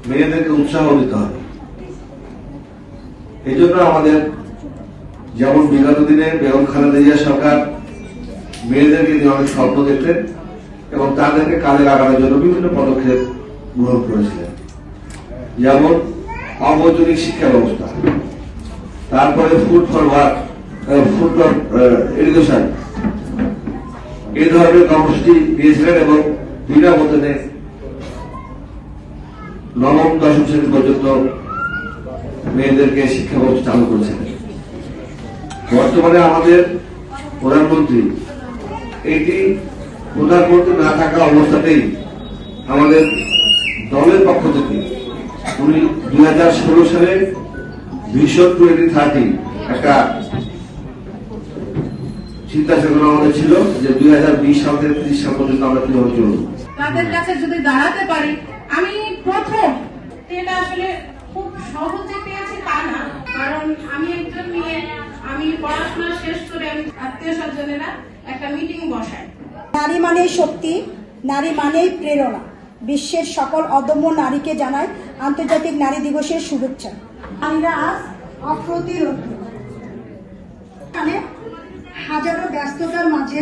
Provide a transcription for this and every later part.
মেয়েদেরকে উৎসাহ দিতে হবে। এই জন্য আমাদের যেমন বিগত দিনে বেগম খালেদা জিয়া সরকার মেয়েদেরকে নিয়ে অনেক স্বপ্ন দেখতেন এবং তাদেরকে কাজে লাগানোর জন্য বিভিন্ন পদক্ষেপ গ্রহণ করেছিলেন, যেমন অবৈতনিক শিক্ষা ব্যবস্থা, তারপরে food for work, food for education, এই ধরনের কর্মসূচি দিয়েছিলেন এবং বিনা বেতনে নবম দশম শ্রেণী পর্যন্ত মেয়েদেরকে শিক্ষা ব্যবস্থা চালু করেছিলেন। বর্তমানে আমাদের প্রধানমন্ত্রী এটি প্রধানমন্ত্রী না থাকা অবস্থাতেই আমাদের দলের পক্ষ থেকে উনি 2016 সালে ভিশন 2030 একটা চিন্তা চেতনা আমাদের ছিল যে 2020 সাল থেকে 30 সাল পর্যন্ত আমরা কিভাবে চলব। তাদের কাছে যদি দাঁড়াতে পারি, আমি প্রথম এটা আসলে খুব সহজে পেয়েছি তা না, কারণ আমি একজন মেয়ে, আমি পড়াশোনা শেষ করে আমি আত্মীয় স্বজনেরা একটা মিটিং বসাই। নারী মানেই শক্তি, নারী মানেই প্রেরণা। বিশ্বের সকল অদম্য নারীকে জানায় আন্তর্জাতিক নারী দিবসের শুভেচ্ছা। নারীরা আজ অপ্রতিরোধ। হাজারো ব্যস্ততার মাঝে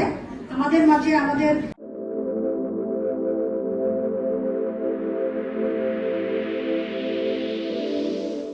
আমাদের